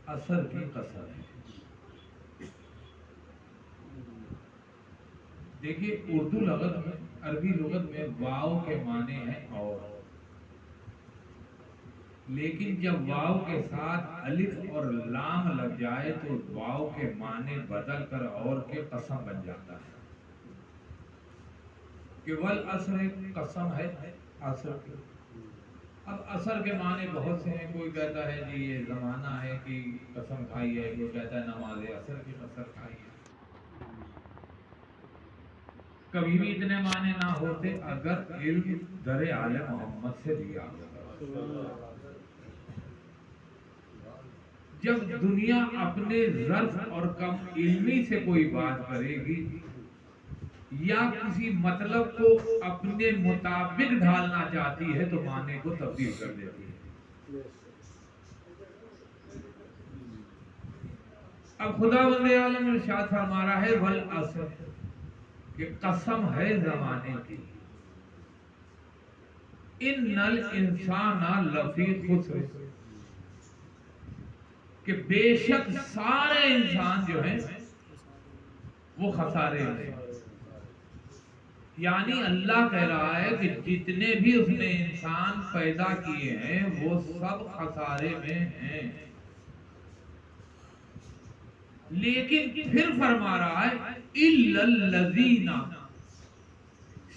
اثر کی قسم ہے. دیکھیے اردو لغت میں، عربی لغت میں واو کے معنی ہیں اور، لیکن جب واو کے ساتھ الف اور لام لگ جائے تو واو کے معنی بدل کر اور کے قسم بن جاتا ہے. کہ والعصر قسم ہے عصر کی. اب عصر کے معنی بہت سے ہیں. کوئی کہتا ہے جی یہ زمانہ ہے کہ قسم کھائی ہے، کوئی کہتا ہے نماز عصر کی قسم کھائی ہے. کبھی بھی اتنے معنی نہ ہوتے اگر علم در آل محمد سے لیا ہوتا. جب دنیا اپنے ظرف اور کم علمی سے کوئی بات کرے گی یا کسی مطلب کو اپنے مطابق ڈھالنا چاہتی ہے تو معنی کو تبدیل کر دیتی ہے. اب خدا بند عالم ارشاد فرما رہا ہے والعصر، کہ قسم ہے زمانے کی، ان الانسان لفی خسر، کہ بے شک سارے انسان جو ہیں وہ خسارے میں. یعنی اللہ کہہ رہا ہے کہ جتنے بھی اس نے انسان پیدا کیے ہیں وہ سب خسارے میں ہیں. لیکن پھر فرما رہا ہے الا الذین،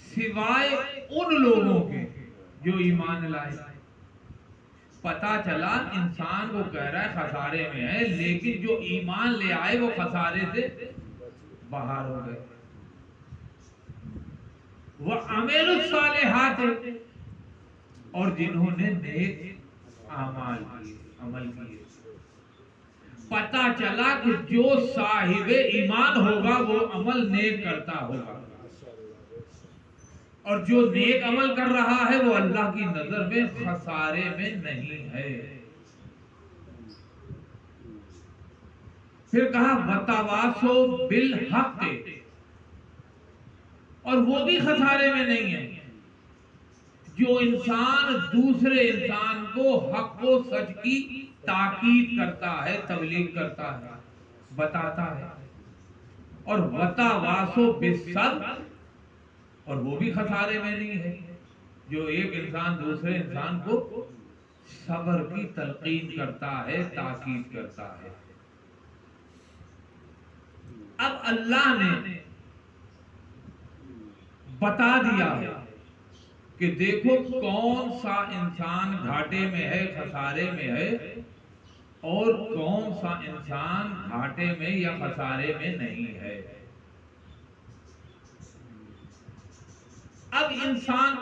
سوائے ان لوگوں کے جو ایمان لائے. پتا چلا انسان وہ کہہ رہا ہے خسارے میں ہے، لیکن جو ایمان لے آئے وہ خسارے سے باہر ہو گئے. وَعَمِلُوا الصَّالِحَاتِ، اور جنہوں نے نیک اعمال کیے، عمل کیے. پتا چلا کہ جو صاحب ایمان ہوگا وہ عمل نیک کرتا ہوگا، اور جو نیک عمل کر رہا ہے وہ اللہ کی نظر میں خسارے میں نہیں ہے. پھر کہا وَتَوَاصَوْا بِالْحَقِّ، اور وہ بھی خسارے میں نہیں ہے جو انسان دوسرے انسان کو حق و سچ کی تاکید کرتا ہے، تبلیغ کرتا ہے، بتاتا ہے. اور وَتَوَاصَوْا بِالصَّبْرِ، اور وہ بھی خسارے میں نہیں ہے جو ایک انسان دوسرے انسان کو صبر کی تلقین کرتا ہے، تاکید کرتا ہے. اب اللہ نے بتا دیا ہے کہ دیکھو کون سا انسان گھاٹے میں ہے، خسارے میں ہے، اور کون سا انسان گھاٹے میں یا خسارے میں نہیں ہے. اب انسان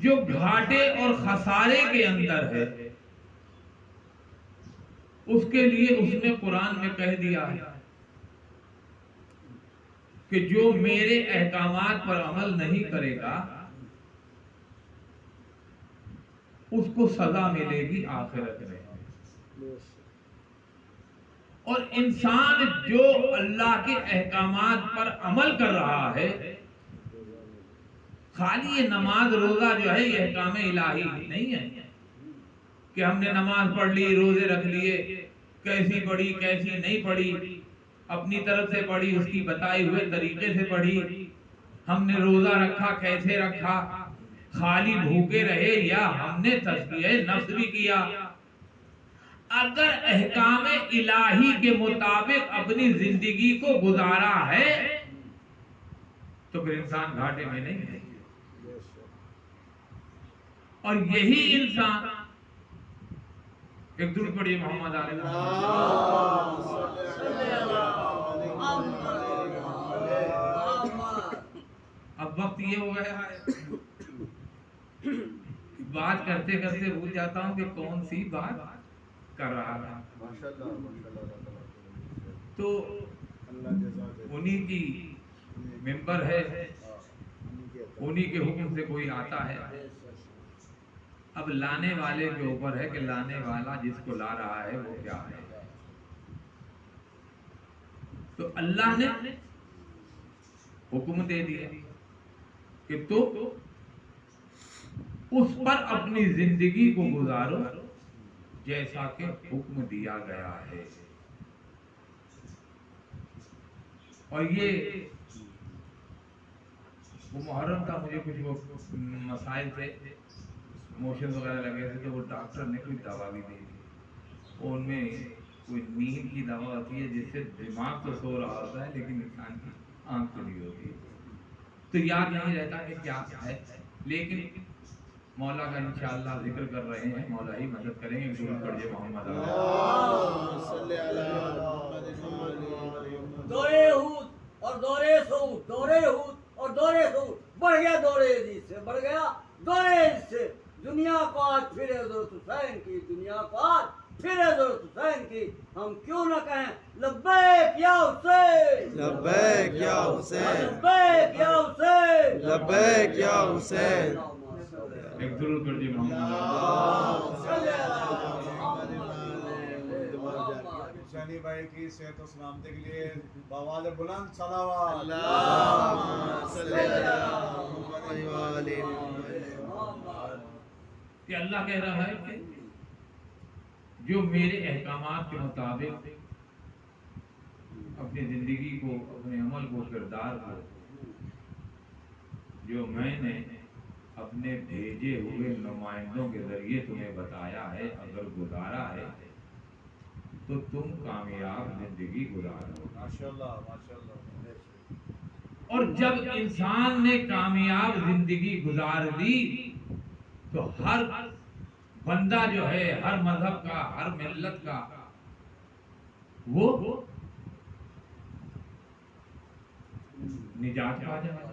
جو گھاٹے اور خسارے کے اندر ہے اس کے لیے اس نے قرآن میں کہہ دیا ہے کہ جو میرے احکامات پر عمل نہیں کرے گا اس کو سزا ملے گی آخرت میں. اور انسان جو اللہ کے احکامات پر عمل کر رہا ہے، خالی یہ نماز روزہ جو ہے یہ احکام الہی نہیں ہے کہ ہم نے نماز پڑھ لی، روزے رکھ لیے، کیسی پڑھی کیسی نہیں پڑھی، اپنی طرف سے پڑھی، اس کی بتائے ہوئے طریقے سے پڑھی، ہم نے روزہ رکھا کیسے رکھا، خالی بھوکے رہے یا ہم نے تزکیہ نفس بھی کیا. اگر احکام الہی کے مطابق اپنی زندگی کو گزارا ہے تو پھر انسان گھاٹے میں نہیں ہے. اور یہی انسان، ایک درود پڑھیے محمد علیہ اب وقت یہ ہو گیا ہے بات کرتے کرتے بھول جاتا ہوں کہ کون سی بات کر رہا تھا. تو انہی کی ممبر ہے، انہی کے حکم سے کوئی آتا ہے. اب لانے والے کے اوپر ہے کہ لانے والا جس کو لا رہا ہے وہ کیا ہے. تو اللہ نے حکم دے دیا کہ تو اس پر اپنی زندگی کو گزارو جیسا کہ حکم دیا گیا ہے. اور یہ وہ محرم تھا، مجھے کچھ وہ مسائل تھے، موشن وغیرہ لگے تھے، تو وہ ڈاکٹر نے کوئی دوا بھی دی تھی. ان میں کوئی نیند کی دوا ہوتی ہے جس سے دماغ تو سو رہا ہوتا ہے لیکن انسان کی آنکھ کھلی ہوتی ہے. تو یاد نہیں رہتا کہ کیا ہے، لیکن مولا کا انشاءاللہ ذکر کر رہے ہیں. مولا ہی مدد کریں گے. درود پڑھیے محمد دورے ہود اور دورے سعود، دورے ہود اور دورے سعود، بڑھ گیا دورے یزید سے، بڑھ گیا دورے یزید سے. دنیا کو آج پھر حضرت حسین کی، دنیا کو آج پھر حضرت حسین کی. ہم کیوں نہ کہیں لبیک یا حسین، لبیک یا حسین، لبیک یا حسین، لبیک یا حسین. ایک درود پڑھیے محمد. حسینی بھائی کی صحت و سلامتی کے لیے بآواز بلند صلوات. اللہم صلی علی محمد و آل محمد. کہ اللہ کہہ رہا ہے کہ جو میرے احکامات کے مطابق اپنی زندگی کو، اپنے عمل کو، کردار کو، جو میں نے اپنے بھیجے ہوئے نمائندوں کے ذریعے تمہیں بتایا ہے، اگر گزارا ہے تو تم کامیاب زندگی گزارو. ماشاءاللہ ماشاءاللہ. اور جب انسان نے کامیاب زندگی گزار لی تو ہر بندہ جو ہے، ہر مذہب کا، ہر ملت کا، وہ نجات پا جائے گا.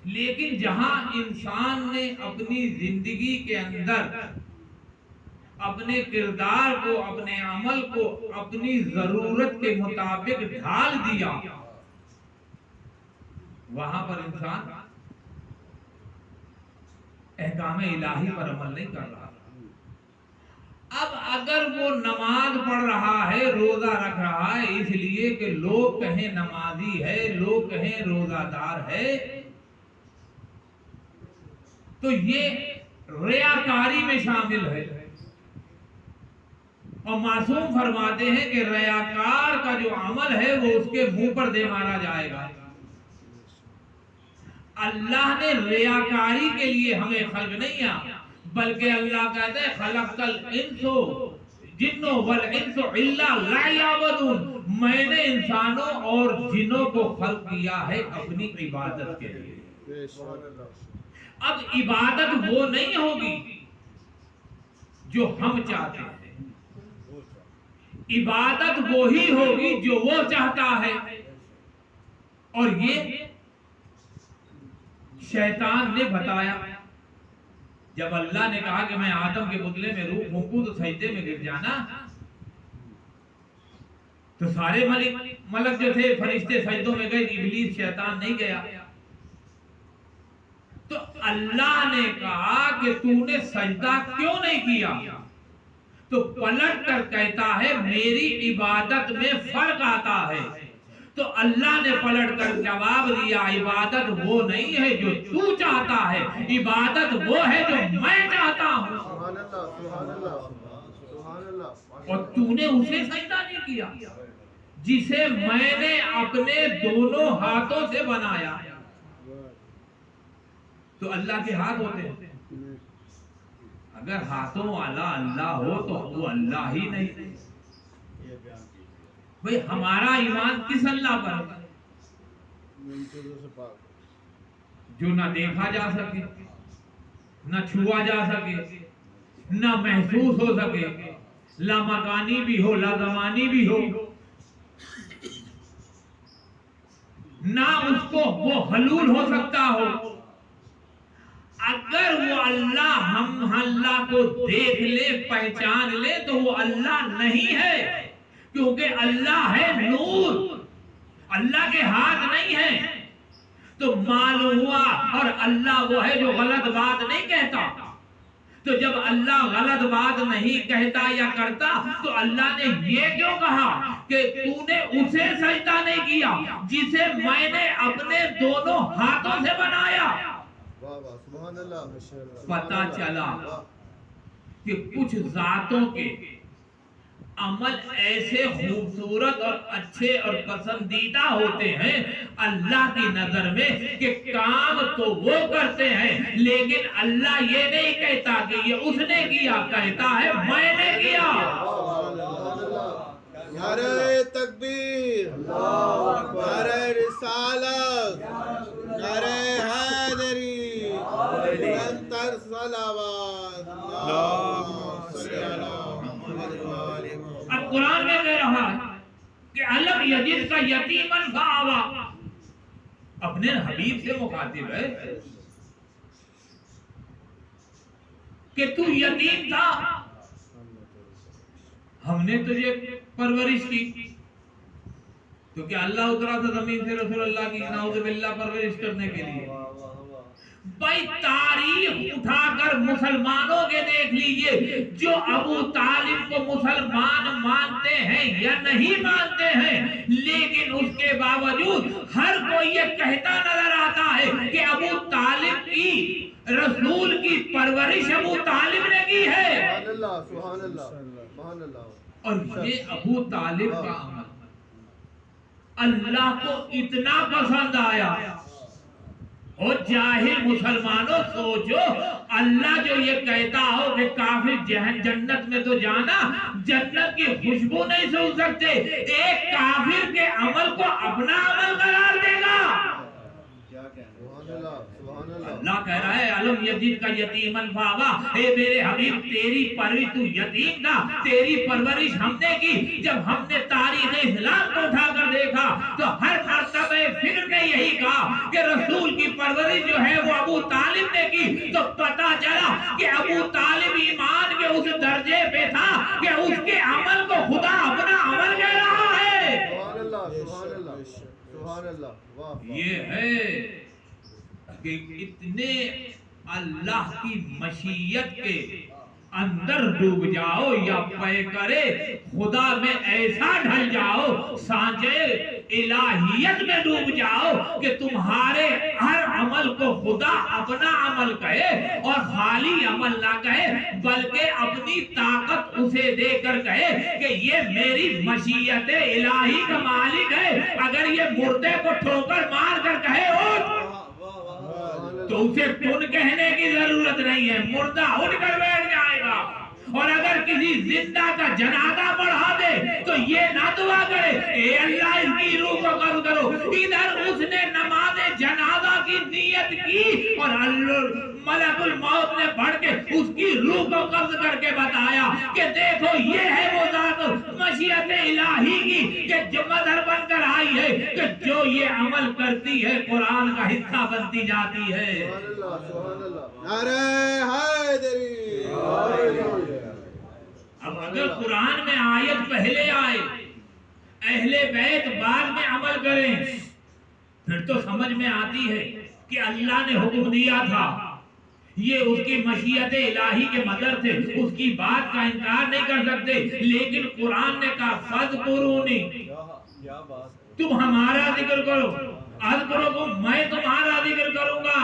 لیکن جہاں انسان نے اپنی زندگی کے اندر اپنے کردار کو، اپنے عمل کو اپنی ضرورت کے مطابق ڈھال دیا، وہاں پر انسان احکام الہی پر عمل نہیں کر رہا. اب اگر وہ نماز پڑھ رہا ہے، روزہ رکھ رہا ہے، اس لیے کہ لوگ کہیں نمازی ہے، لوگ کہیں روزہ دار ہے، تو یہ ریاکاری میں شامل ہے. اور معصوم فرماتے ہیں کہ ریاکار کا جو عمل ہے وہ اس کے منہ پر دے مارا جائے گا. اللہ نے ریاکاری کے لیے ہمیں خلق نہیں کیا، بلکہ اللہ کہتے ہیں خلقت الانس جن والانس الا ليعبدون. میں نے انسانوں اور جنوں کو خلق کیا ہے اپنی عبادت کے لیے. اب عبادت وہ نہیں ہوگی جو ہم چاہتے ہیں، عبادت وہی ہوگی جو وہ چاہتا ہے. اور یہ شیطان نے بتایا. جب اللہ نے کہا کہ میں آدم کے بدلے میں روح پھونکوں تو سجدے میں گر جانا، تو سارے ملک جو تھے فرشتے سجدوں میں گئے، ابلیس شیطان نہیں گیا. تو اللہ نے کہا کہ تو نے سجدہ کیوں نہیں کیا؟ تو پلٹ کر کہتا ہے میری عبادت میں فرق آتا ہے. تو اللہ نے پلٹ کر جواب دیا عبادت وہ نہیں ہے جو تو چاہتا ہے، عبادت وہ ہے جو میں چاہتا ہوں. سبحان اللہ، سبحان اللہ، سبحان اللہ. اور تو نے اسے سجدہ نہیں کیا جسے میں نے اپنے دونوں ہاتھوں سے بنایا. تو اللہ کے ہاتھ ہوتے ہیں. اگر ہاتھوں والا اللہ ہو تو وہ اللہ ہی نہیں. بھئی ہمارا ایمان کس اللہ پر ہے جو نہ دیکھا جا سکے، نہ چھوا جا سکے، نہ محسوس ہو سکے، لا مکانی بھی ہو، لا زمانی بھی ہو، نہ اس کو وہ حلول ہو سکتا ہو. اگر وہ اللہ ہم اللہ کو دیکھ لے، پہچان لے تو وہ اللہ نہیں ہے، کیونکہ اللہ ہے نور، اللہ کے ہاتھ نہیں ہے. تو معلوم ہوا اور اللہ وہ ہے جو غلط بات نہیں کہتا. تو جب اللہ غلط بات نہیں کہتا یا کرتا تو اللہ نے یہ کیوں کہا کہ تو نے اسے سجدہ نہیں کیا جسے میں نے اپنے دونوں ہاتھوں سے بنایا. پتہ چلا کہ کچھ ذاتوں کے عمل ایسے خوبصورت اور اچھے اور پسندیدہ ہوتے ہیں اللہ کی نظر میں کہ کام تو وہ کرتے ہیں لیکن اللہ یہ نہیں کہتا کہ یہ اس نے کیا، کہتا ہے میں نے کیا۔ نعرہ تکبیر، نعرہ رسالت، نعرہ حیدری، بلندتر صلوات، اللہم صلی علی محمد و آل محمد۔ اب قرآن میں کہہ رہا ہے کہ علم یجد کا یتیمن فآوا، اپنے حبیب سے مخاطب ہے کہ تو یتیم تھا، ہم نے تجھے پرورش کی، کیونکہ اللہ اترا تھا زمین سے رسول اللہ کی نعوذ باللہ پرورش کرنے کے لیے۔ بھائی تاریخ اٹھا کر مسلمانوں کے دیکھ لیجئے، جو ابو طالب کو مسلمان مانتے ہیں یا نہیں مانتے ہیں، لیکن اس کے باوجود ہر کوئی یہ کہتا نظر آتا ہے کہ ابو طالب کی، رسول کی پرورش ابو طالب نے کی ہے۔ سبحان اللہ، سبحان اللہ، سبحان اللہ۔ اور یہ ابو طالب کا عمل اللہ کو اتنا پسند آیا۔ اور جاہل مسلمانوں سوچو، اللہ جو یہ کہتا ہو کہ کافر جنت میں تو جانا، جنت کی خوشبو نہیں سن سکتے، ایک کافر کے عمل کو اپنا عمل قرار دے گا۔ اللہ کہہ رہا ہے علم یجد کا یتیمن فآوا، اے میرے حبیب تیری پرورش، تو یتیم تھا، تیری پرورش ہم نے کی۔ جب ہم نے تاریخ اسلام کو اٹھا کر دیکھا تو ہر مرتبہ فکر نے یہی کہا کہ رسول کی پرورش جو ہے وہ ابو طالب نے کی، تو پتا چلا کہ ابو طالب ایمان کے اس درجے پہ تھا کہ اس کے عمل کو خدا اپنا عمل کہہ رہا ہے۔ سبحان اللہ، سبحان اللہ، سبحان اللہ، واہ۔ یہ ہے کہ اتنے اللہ کی مشیت کے اندر ڈوب جاؤ یا پے کرے خدا میں ایسا ڈھل جاؤ، سانچے الہیت میں ڈوب جاؤ کہ تمہارے ہر عمل کو خدا اپنا عمل کہے اور خالی عمل نہ کہے، بلکہ اپنی طاقت اسے دے کر کہے کہ یہ میری مشیت الہی کا مالک ہے۔ اگر یہ مردے کو ٹھوکر مار کر کہے اٹھ، تو اسے تن کہنے کی ضرورت نہیں ہے، مردہ اٹھ کر بیٹھ جائے گا۔ اور اگر کسی زندہ کا جنازہ پڑھا دے تو یہ نہ دعا کرے اے اللہ اس کی روح کو قبض کرو، ادھر اس نے نماز جنازہ کی نیت کی اور ملک الموت نے پڑھ کے اس کی روح کو قبض کر کے بتایا کہ دیکھو یہ ہے وہ ذات مشیت الہی کی کہ جو مظہر بن کر آئی ہے کہ جو یہ عمل کرتی ہے قرآن کا حصہ بنتی جاتی ہے۔ سبحان اللہ، سبحان اللہ، نعرہ حیدری۔ اب اگر قرآن میں آیت پہلے آئے، اہل بیت بعد میں عمل کریں، پھر تو سمجھ میں آتی ہے کہ اللہ نے حکم دیا تھا، یہ اس کی مشیت الہی کے مدر تھے، اس کی بات کا انکار نہیں کر سکتے، لیکن قرآن نے کہا فَاذْكُرُونِی، تم ہمارا ذکر کرو، اذکرکم، میں تمہارا ذکر کروں گا۔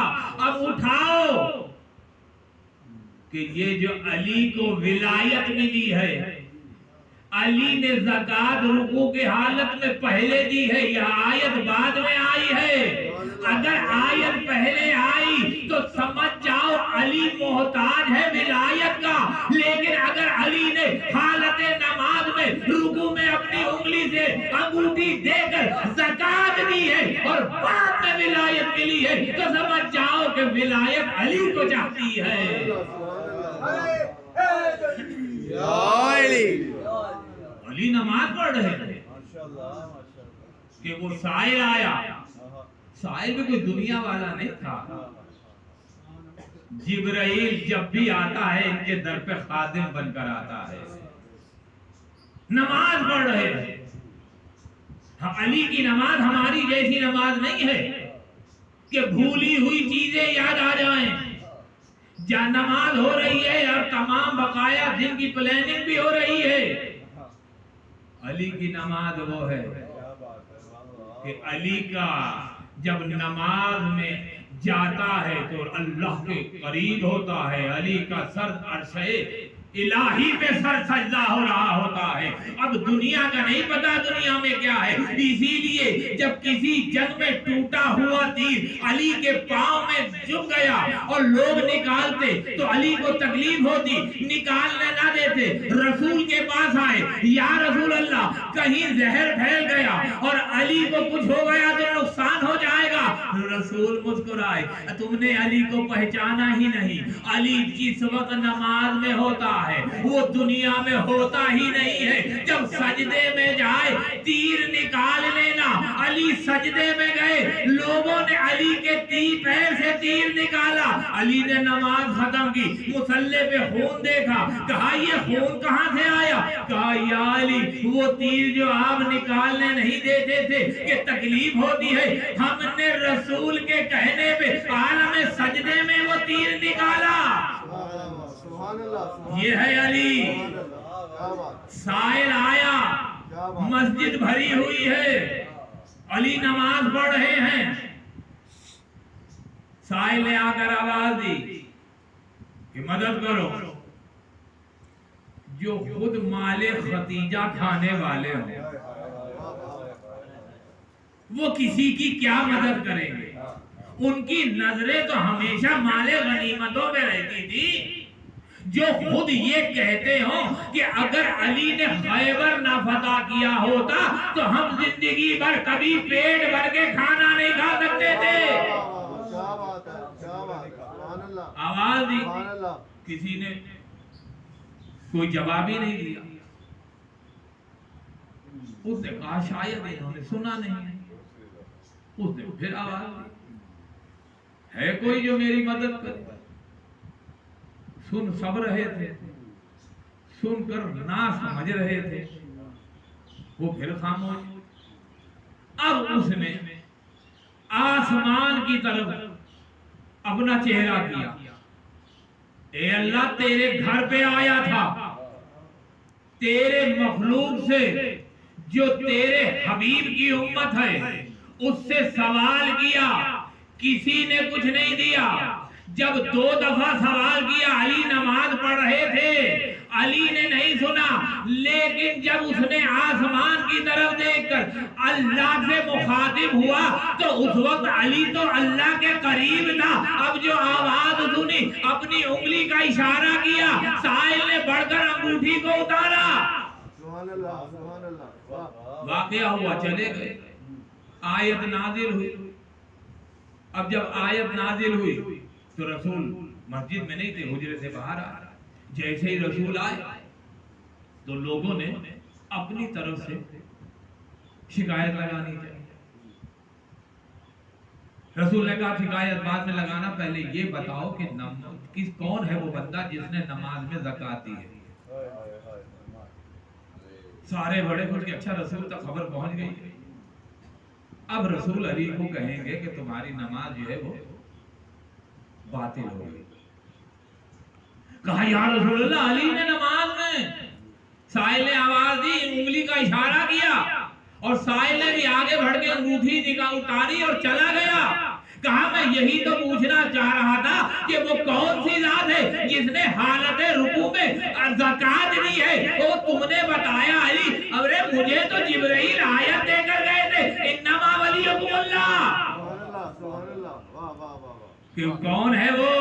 اب اٹھاؤ کہ یہ جو علی کو ولایت ملی ہے، علی نے زکوٰۃ رکوع کے حالت میں پہلے دی ہے، یہ آیت بعد میں آئی ہے۔ اگر آیت پہلے آئی تو سمجھ جاؤ علی محتاج ہے ولایت کا، لیکن اگر علی نے حالت نماز میں رکوع میں اپنی انگلی سے انگوٹھی دے کر زکوٰۃ دی ہے اور بعد میں ولایت ملی ہے تو سمجھ جاؤ کہ ولایت علی کو چاہتی ہے۔ علی نماز پڑھ رہے تھے کہ وہ سائل آیا، سائل بھی کوئی دنیا والا نہیں تھا، جبرائیل جب بھی آتا ہے ان کے در پہ خادم بن کر آتا ہے، نماز پڑھ رہے ہیں۔ علی کی نماز ہماری جیسی نماز نہیں ہے کہ بھولی ہوئی چیزیں یاد آ جائیں، جہاں نماز ہو رہی ہے اور تمام بقایا دن کی پلاننگ بھی ہو رہی ہے۔ علی کی نماز وہ ہے کہ علی کا جب نماز میں جاتا ہے تو اللہ کے قریب ہوتا ہے، علی کا سر عرش الہی پہ سر سجدہ ہو رہا ہوتا ہے. اب دنیا کا نہیں پتا دنیا میں کیا ہے. اسی لیے جب کسی جنگ میں ٹوٹا ہوا تیر علی کے پاؤں میں جھک گیا اور لوگ نکالتے تو علی کو تکلیف ہوتی, نکالنے نہ دیتے. رسول کے پاس آئے, یا رسول اللہ کہیں زہر پھیل گیا اور علی کو کچھ ہو گیا تو نقصان ہو جائے گا. رسول مسکرائے, تم نے علی کو پہچانا ہی نہیں. علی جس وقت نماز میں ہوتا ہے وہ دنیا میں ہوتا ہی نہیں ہے. جب سجدے میں جائے تیر نکال لینا. علی سجدے میں گئے, لوگوں نے علی کے پیر سے تیر نکالا. علی نے نماز ختم کی, مصلی پہ خون دیکھا, کہا یہ خون کہاں سے آیا؟ کہا یا علی وہ تیر جو آپ نکالنے نہیں دیتے تھے کہ تکلیف ہوتی ہے, ہم نے رسول کے کہنے پہ عالم سجدے میں وہ تیر نکالا. یہ ہے علی. سائل آیا, مسجد بھری ہوئی ہے, علی نماز پڑھ رہے ہیں. سائل نے آ کر آواز دی کہ مدد کرو. جو خود مال ختیجہ کھانے والے ہوں وہ کسی کی کیا مدد کریں گے؟ ان کی نظریں تو ہمیشہ مال غنیمتوں پہ رہتی تھی. جو خود یہ کہتے ہوں کہ اگر علی نے خیبر نہ فتح کیا ہوتا تو ہم زندگی بھر کبھی پیٹ بھر کے کھانا نہیں کھا سکتے تھے. آواز دی, کسی نے کوئی جواب ہی نہیں دیا. اس نے کہا شاید انہوں نے سنا نہیں. اس نے پھر آواز دی, ہے کوئی جو میری مدد کرے؟ سن سب رہے تھے, سن کر نہ سمجھ رہے تھے. وہ پھر خاموش. اب اس نے آسمان کی طرف اپنا چہرہ کیا. اے اللہ تیرے گھر پہ آیا تھا, تیرے مخلوق سے جو تیرے حبیب کی امت ہے اس سے سوال کیا, کسی نے کچھ نہیں دیا. جب 2 دفعہ سوال کیا, علی نماز پڑھ رہے تھے, علی نے نہیں سنا. لیکن جب اس نے آسمان کی طرف دیکھ کر اللہ سے مخاطب ہوا تو اس وقت علی تو اللہ کے قریب تھا. اب جو آواز سنی اپنی انگلی کا اشارہ کیا, سائل نے بڑھ کر انگوٹھی کو اتارا. واقعہ ہوا, چلے گئے. آیت نازل ہوئی. اب جب آیت نازل ہوئی تو رسول مسجد میں نہیں تھے, حجرے سے باہر آ رہا. جیسے ہی رسول آئے تو لوگوں نے اپنی طرف سے شکایت لگانی چاہیے. رسول نے کہا شکایت بعد میں لگانا, پہلے یہ بتاؤ کہ کون ہے وہ بندہ جس نے نماز میں زکات دی ہے. سارے بڑے خوش کہ اچھا رسول تک خبر پہنچ گئی. اب رسول علی کو کہیں گے کہ تمہاری نماز جو ہے وہ باطل ہو گئی. کہا یا رسول اللہ علی نے نماز میں, سائل نے آواز دی, انگلی کا اشارہ کیا اور سائل نے بھی آگے بڑھ کے انگوٹھی اتاری اور چلا گیا. کہا میں یہی تو پوچھنا چاہ رہا تھا کہ وہ کون سی ذات ہے جس نے حالت رکوع میں زکات دی ہے. وہ تم نے بتایا علی. ارے مجھے تو جبرائیل آیت دے کر گئے تھے, انما ولیکم اللہ. کہ کون ہے وہ,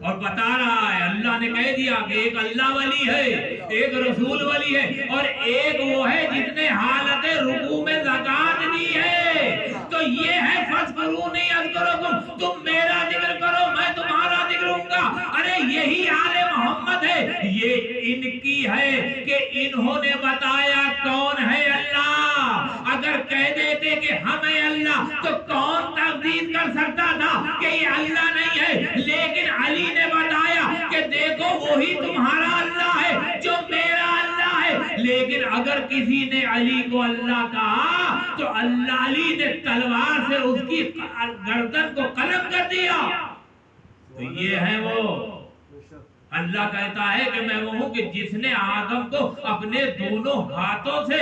اور بتا رہا ہے اللہ نے کہہ دیا کہ ایک اللہ ولی ہے, ایک رسول ولی ہے, اور ایک وہ ہے جس نے حالت رکوع میں زکات دی ہے. تو یہ ہے فاذکرونی اذکرکم, تم میرا ذکر کرو میں تمہارا ذکر ہوں گا. ارے یہی آل محمد ہے. یہ ان کی ہے کہ انہوں نے بتایا کون ہے اللہ. اگر کہہ دیتے کہ ہم ہیں اللہ تو کون تردید کر سکتا تھا کہ یہ اللہ نہیں ہے. لیکن علی نے بتایا کہ دیکھو وہی تمہارا اللہ ہے جو میرا اللہ ہے. لیکن اگر کسی نے علی کو اللہ کہا تو اللہ علی نے تلوار سے اس کی گردن کو قلم کر دیا. تو یہ ہے وہ. اللہ کہتا ہے کہ میں وہ ہوں کہ جس نے آدم کو اپنے دونوں ہاتھوں سے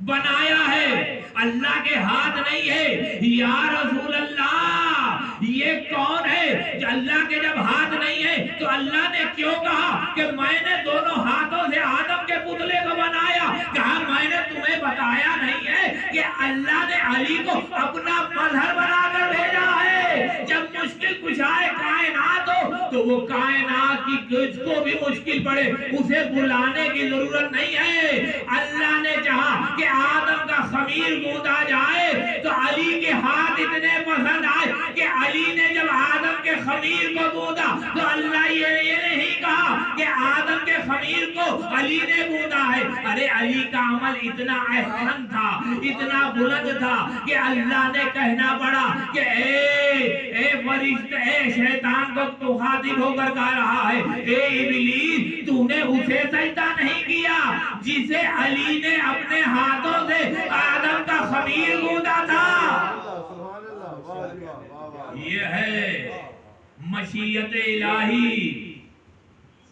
بنایا ہے. اللہ کے ہاتھ نہیں ہے. یا رسول اللہ یہ کون ہے جو اللہ کے جب ہاتھ نہیں ہے تو اللہ نے کیوں کہا کہ میں نے دونوں ہاتھوں سے آدم کے پتلے کو بنایا؟ کہا میں نے تمہیں بتایا نہیں ہے کہ اللہ نے علی کو اپنا مظہر بنا کر بھیجا ہے؟ جب مشکل کشائے کائنات ہو تو وہ کائنات کی کس کو بھی مشکل پڑے اسے بلانے کی ضرورت نہیں ہے۔ اللہ نے چاہا کہ آدم کا خمیر گوندا جائے تو علی کے ہاتھ اتنے پسند آئے کہ علی نے جب آدم کے خمیر کو گوندا تو اللہ یہ نہیں کہا کہ آدم کے خمیر کو علی نے گوندا ہے۔ ارے علی کا عمل اتنا احسن تھا، اتنا بلند تھا کہ اللہ نے کہنا پڑا کہ اے فرشتہ، اے شیطان کو تو خاطب ہو کر کہہ رہا ہے، اے ابلیس تو نے اسے سجدہ نہیں کیا جسے علی نے اپنے ہاتھوں سے آدم کا خمیر گوندا تھا۔ سبحان اللہ، واہ جی واہ، واہ واہ۔ یہ ہے مشیت الہی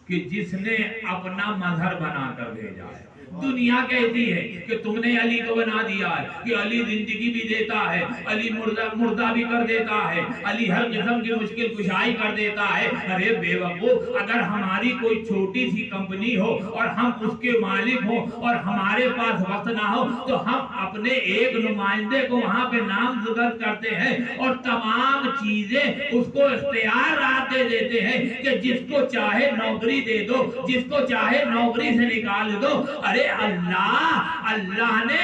کہ جس نے اپنا مظہر بنا کر بھیجا ہے۔ دنیا کہتی ہے کہ تم نے علی کو بنا دیا ہے کہ علی زندگی بھی دیتا ہے، علی مردہ بھی کر دیتا ہے، علی ہر قسم کی مشکل کشائی کر دیتا ہے۔ ارے بے وقوف، اگر ہماری کوئی چھوٹی سی کمپنی ہو اور ہم اس کے مالک ہوں اور ہمارے پاس وقت نہ ہو تو ہم اپنے ایک نمائندے کو وہاں پہ نامزد کرتے ہیں اور تمام چیزیں اس کو اختیار رات دے دیتے ہیں کہ جس کو چاہے نوکری دے دو، جس کو چاہے نوکری سے نکال دو۔ ارے اللہ نے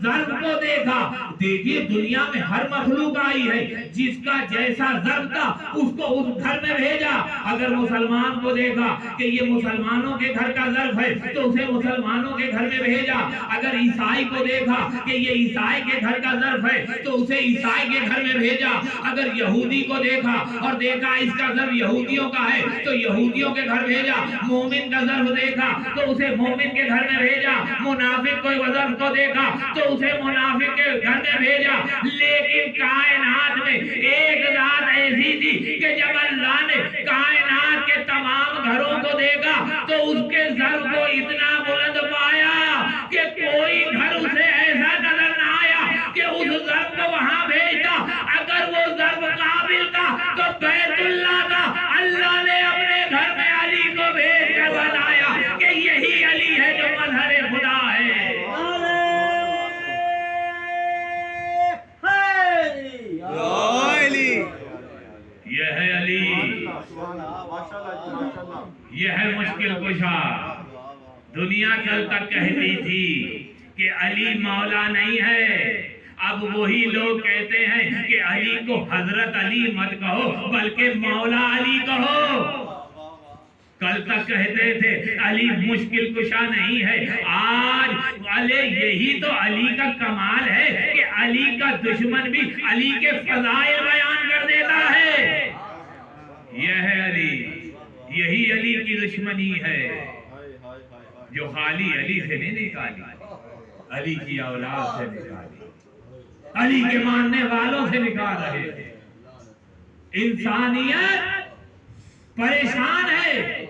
ضرب کو دیکھا، دیکھیے دنیا میں ہر مخلوق آئی ہے، جس کا جیسا ضرب تھا اس کو اس گھر میں بھیجا۔ اگر مسلمان کو دیکھا کہ یہ مسلمانوں کے گھر کا ضرب ہے تو اسے مسلمانوں کے گھر میں بھیجا۔ اگر عیسائی کو دیکھا کہ یہ عیسائی کے گھر کا ضرب ہے تو اسے عیسائی کے گھر میں بھیجا۔ اگر یہودی کو دیکھا اور دیکھا اس کا ضرب یہودیوں کا ہے تو یہودیوں کے گھر بھیجا۔ مومن کا ضرب دیکھا تو اسے مومن کے گھر میں بھیجا۔ منافق کوئی ضرب کو دیکھا تو اسے منافق کے گھر میں بھیجا۔ لیکن کائنات میں ایک ذات ایسی تھی کہ جب اللہ نے کائنات کے تمام گھروں کو دیکھا تو اس کے ضرب کو اتنا بلند پایا کہ کوئی گھر اسے ایسا نظر نہ آیا کہ اس ضرب کو وہاں بھیجتا۔ اگر وہ ضرب قابل تھا تو بیت اللہ کا اللہ نے اپنے گھر میں علی کو بھیج کر بنایا کہ یہی علی ہے جو مظہر خدا ہے۔ یہ ہے علی، یہ ہے مشکل کشا۔ دنیا کل تک کہتی تھی کہ علی مولا نہیں ہے، اب وہی لوگ کہتے ہیں کہ علی کو حضرت علی مت کہو بلکہ مولا علی کہو۔ کل تک کہتے تھے علی مشکل کشا نہیں ہے، آج علی یہی تو علی کا کمال ہے کہ علی کا دشمن بھی علی کے فضائل بیان کر دیتا ہے۔ یہ ہے علی، یہی علی کی دشمنی ہے جو خالی علی سے نہیں نکالی، علی کی اولاد سے نکالی، علی کے ماننے والوں سے نکال رہے تھے۔ انسانیت پریشان ہے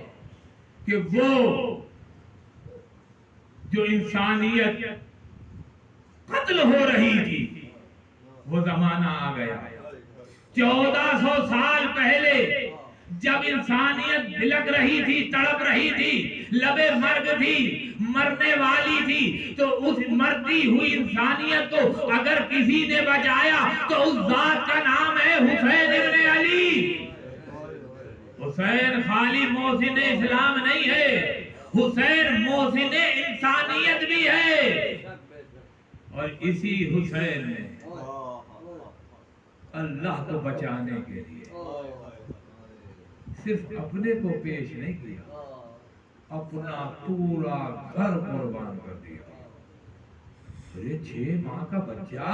کہ وہ جو انسانیت قتل ہو رہی تھی وہ زمانہ آ گیا۔ 1400 سال پہلے جب انسانیت بلک رہی تھی، تڑپ رہی تھی، لبے مرگ تھی، مرنے والی تھی، تو اس مرتی ہوئی انسانیت کو اگر کسی نے بچایا تو اس ذات کا نام ہے حسین ابن علی۔ حسین خالی محسن اسلام نہیں ہے، حسین محسن انسانیت بھی ہے۔ اور اسی حسین نے اللہ کو بچانے کے لیے صرف اپنے کو پیش نہیں کیا، اپنا پورا گھر قربان کر دیا۔ یہ 6 ماہ کا بچہ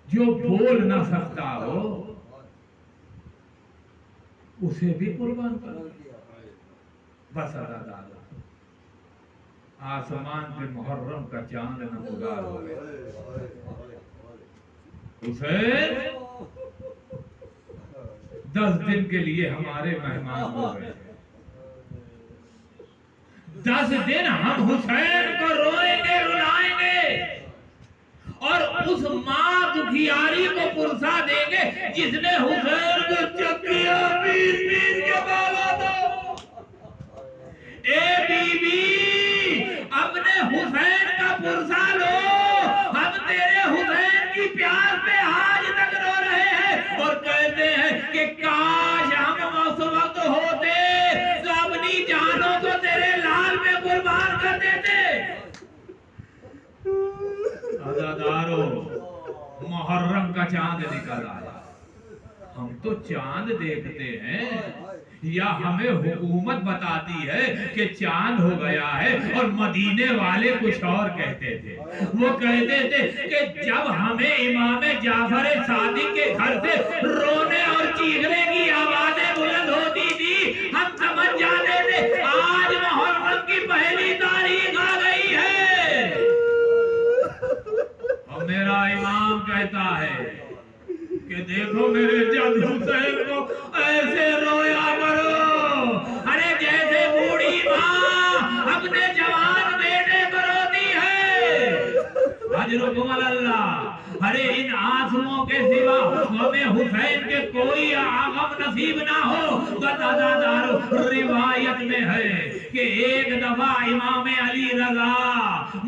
جو بول نہ سکتا ہو اسے بھی قربان کر دیا۔ بس اللہ تعالیٰ آسمان پہ محرم کا چاند نمودار ہو گیا۔ حسین 10 دن کے لیے ہمارے مہمان ہو گئے۔ 10 دن ہم حسین کو روئیں گے، رلائیں گے، اور اس ماں دکھیاری کو پرسا دیں گے جس نے حسین کو چکیا پیس پیس کے بالا تھا۔ اے بی بی اپنے حسین کا پرسا لو، ہم تیرے حسین کی پیار پہ آج تک رو رہے ہیں اور کہتے ہیں کہ کاش ہم اس وقت ہوتے تو اپنی جانوں کو تیرے لال میں قربان کر دیتے۔ عزادارو، محرم کا چاند نکل آیا، ہم تو چاند دیکھتے ہیں یا ہمیں حکومت بتاتی ہے کہ چاند ہو گیا ہے، اور مدینے والے کچھ اور کہتے تھے۔ وہ کہتے تھے کہ جب ہمیں امام جعفر صادق کے گھر سے رونے اور چیخنے کی آوازیں بلند ہوتی تھی، ہم سمجھ جاتے تھے آج محرم کی پہلی تاریخ آ گئی ہے۔ اور میرا امام کہتا ہے کہ دیکھو میرے جد حسین کو ایسے رویا کرو، ارے جیسے بوڑھی ماں اپنے جوان بیٹے کو روتی ہے۔ اجرکم اللہ، ارے ان آنسوؤں کے سوا ہمیں حسین کے کوئی غم نصیب نہ ہو۔ عزادارو، روایت میں ہے کہ ایک دفعہ امام علی رضا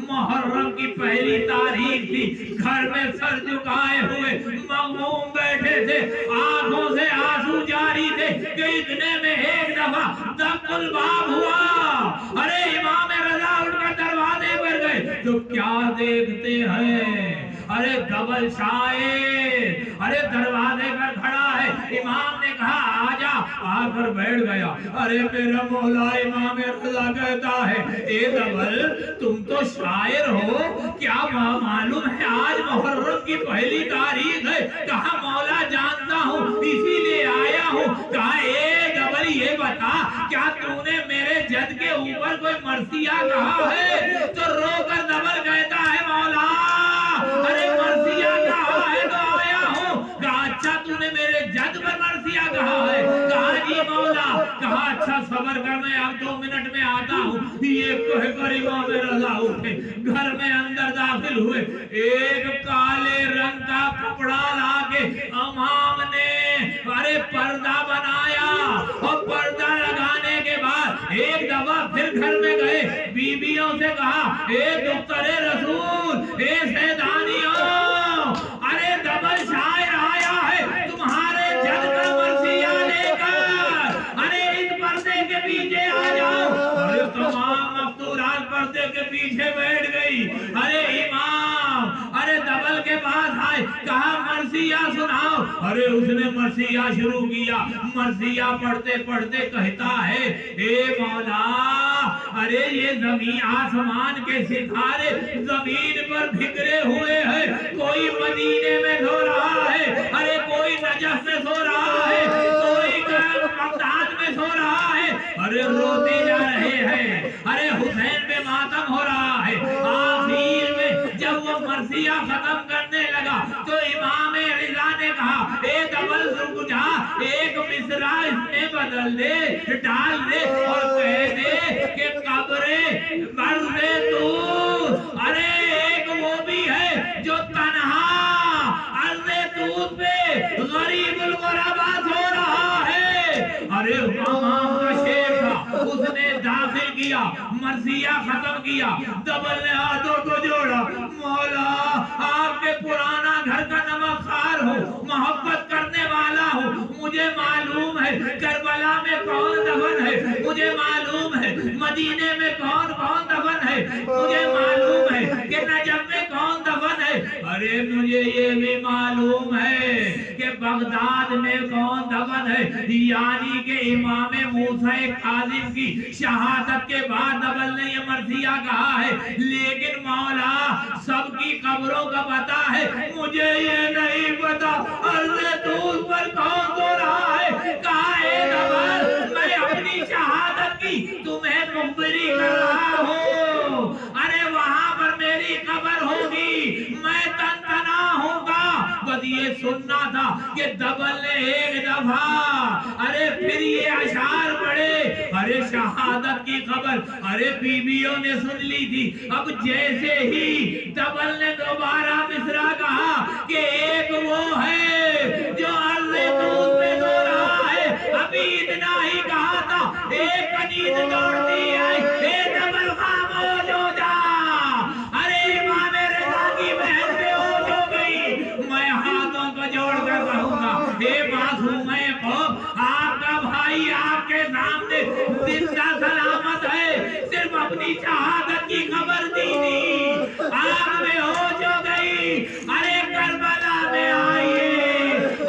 محرم کی پہلی تاریخ تھی، گھر میں سر جھکائے ہوئے مغموم بیٹھے تھے، آنکھوں سے آنسو جاری تھے کہ اتنے میں ایک دفعہ دق الباب ہوا۔ ارے امام رضا اٹھ کر دروازے پر گئے تو کیا دیکھتے ہیں، ارے دبل شاعر ارے دروازے پر کھڑا ہے۔ امام نے کہا آجا، آ کر بیٹھ گیا۔ ارے میرا مولا امام رضا کہتا ہے اے دبل تم تو شاعر ہو، کیا معلوم ہے آج محرم کی پہلی تاریخ ہے؟ کہا مولا جانتا ہوں اسی لیے آیا ہوں۔ کہا اے دبل یہ بتا کیا تو نے میرے جد کے اوپر کوئی مرثیہ کہا ہے؟ تو رو کر دبل کہتا ہے مولا ارے مرثیہ کہا ہے تو آیا ہوں۔ کہا اچھا تو نے میرے جد پر مرثیہ کہا ہے؟ کہا جی مولا۔ کہا اچھا صبر کر میں اب 2 منٹ میں آتا ہوں۔ یہ کہہ کر امام رضا اٹھے، گھر میں اندر داخل ہوئے، ایک کالے رنگ کا کپڑا لا کے امام نے ارے پردہ بنایا، اور پردہ لگانے کے بعد ایک دفعہ پھر گھر میں گئے، بیویوں سے کہا اے دختر رسول، اے سیدانیوں، ارے دبل شاعر آیا ہے تمہارے جد کا مرثیہ لے کر، ارے اس پردے کے پیچھے آ جاؤ۔ ارے تمام مفتورات پردے کے پیچھے بیٹھ گئی۔ ارے امام ارے دبل کے پاس آئے، کہا مرثیہ سناؤ۔ ارے اس نے مرثیہ شروع کیا، مرثیہ پڑھتے پڑھتے کہتا ہے اے مولا ارے یہ زمین آسمان کے ستارے زمین پر بکھرے ہوئے ہیں، کوئی مدینے میں سو رہا ہے، ارے کوئی نجف میں سو رہا ہے، کوئی بغداد میں سو رہا ہے، ارے روتے جا رہے ہیں، ارے حسین پہ ماتم ہو رہا ہے۔ آخر میں جب وہ مرثیہ ختم کرنے لگا تو امام رضا نے کہا اے دبل رک جا، ایک مصرع اس میں بدل دے، ڈال دے اور کہہ دے کہ قبر مرد دور، ارے ایک وہ بھی ہے جو تنہا عرض دور پہ غریب الغربا سو رہا ہے۔ ارے امام کا شیر تھا، اس نے داخل کیا، مرثیہ ختم کیا، دبل نے ہاتھوں کو جوڑا، مولا آپ کے پرانا گھر کا نمک خوار ہوں، محبت کرنے والا ہوں، مجھے معلوم ہے کربلا میں کون دفن ہے، مجھے معلوم ہے مدینے میں کون کون دفن ہے، مجھے معلوم ہے کہ نجف میں کون دفن ہے، ارے مجھے یہ بھی معلوم ہے کہ بغداد میں کون دفن ہے۔ یعنی کہ امام موسیٰ کاظم کی شہادت کے بعد دبل نے یہ مرثیہ کہا ہے، لیکن مولا سب کی قبروں کا پتہ ہے، مجھے یہ نہیں پتا عرض دور پر کون سو رہا ہے۔ کہا اے دبل میں اپنی شہادت کی تمہیں مخبری کر رہا ہوں، ارے وہاں پر میری قبر ہوگی، میں تن تنا ہوں گا۔ بس یہ سننا تھا کہ دبل نے ایک دفعہ ارے پھر یہ اشعار پڑھے، ارے شہادت کی خبر ارے بیویوں نے سن لی تھی. اب جیسے ہی ڈبل نے دوبارہ مصرع کہا کہ ایک وہ ہے جو عرض دودھ میں دو رہا ہے, ابھی اتنا ہی کہا تھا ایک کنیز دوڑتی آئی, اے ڈبل خاموش ہو جا. ارے امام رضا کی بہن بے ہوش ہو گئی. میں ہاتھوں کو جوڑ کر کہوں گا اے معصوم قوم, آپ کا بھائی آپ کے سامنے زندہ سلامت ہے, صرف اپنی شہادت کی خبر دی تھی, آپ میں ہوش ہو گئی. ارے کربلا میں آئیے,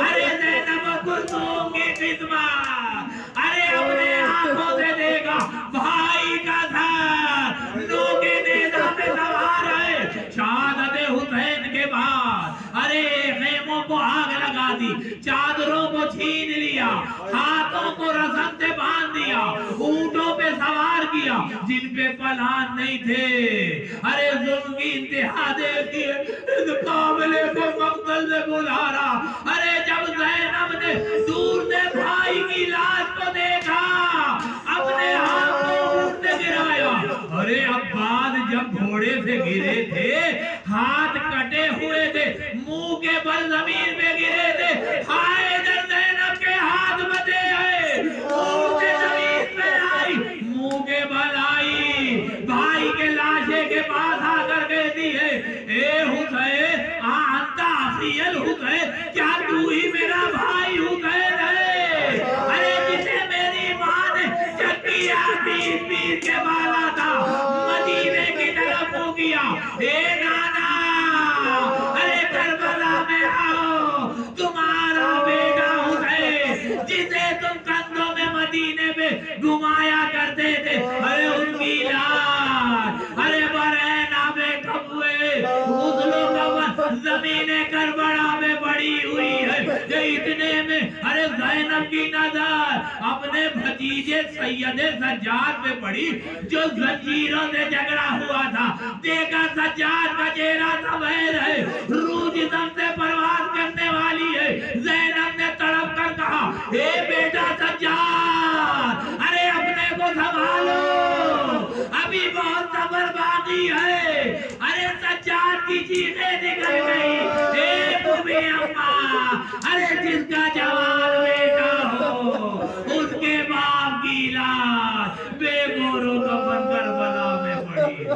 ارے زینب کلثوم کی خدمت, ارے اپنے آنکھوں سے دیکھا بھائی کا سر نو کے نیزہ پہ سوار ہے. شہادت حسین کے بعد ارے خیموں کو آگ لگا دی, چادروں کو چھین لیا, ہاتھوں کو رسن سے باندھ دیا, اونٹوں پہ سوار کیا جن پہ پلان نہیں تھے. ارے ظلم کی انتہا دیکھی, اس قابلے کو مقتل سے گزارا. ارے جب زینب نے دور سے بھائی کی لاش کو دیکھا, اپنے ہاتھ کو اونٹ سے گرایا. ارے عباس جب گھوڑے سے گرے تھے ہاتھ کٹے ہوئے تھے, منہ کے بل زمین پہ گرے تھے. ہائے در زینب کے ہاتھ بچے ہیں, اونٹ سے زمین پہ آئی, منہ کے بل آئی, بھائی کے لاشے کے پاس آ کر کہتی ہے اے حسین انت اخی الحسین, کیا تو ہی میرا بھائی حسین ہے؟ ارے جسے میری ماں نے چکیا پیر کے بالا تھا, مدینے کی طرف منہ کیا, اے نانا ارے کربلا میں آؤ, تمہارا بیٹا حسین جسے تم کندھوں میں مدینے میں گھمایا کرتے تھے, ارے ان کی لاش ارے برہنہ میں کبوے غسل و کفن زمین کربلا میں پڑی ہوئی ہے. اتنے میں ارے زینب کی نظر اپنے بھتیجے سید سجاد پہ پڑی جو زنجیروں سے جھگڑا ہوا تھا. دیکھا سجاد کا چہرہ سفید ہے, روح جسم سے پرواز کرنے والی ہے. زینب نے تڑپ کر کہا اے بیٹا سجاد, ارے اپنے کو سنبھالو, ابھی بہت صبر باقی ہے. ارے سجاد کی چیخیں نکل گئی, اے بوبی اماں, ارے جس کا جوان بیٹا ہو اس کے باپ کی لاش بے گورو کفن کربلا میں پڑی ہے.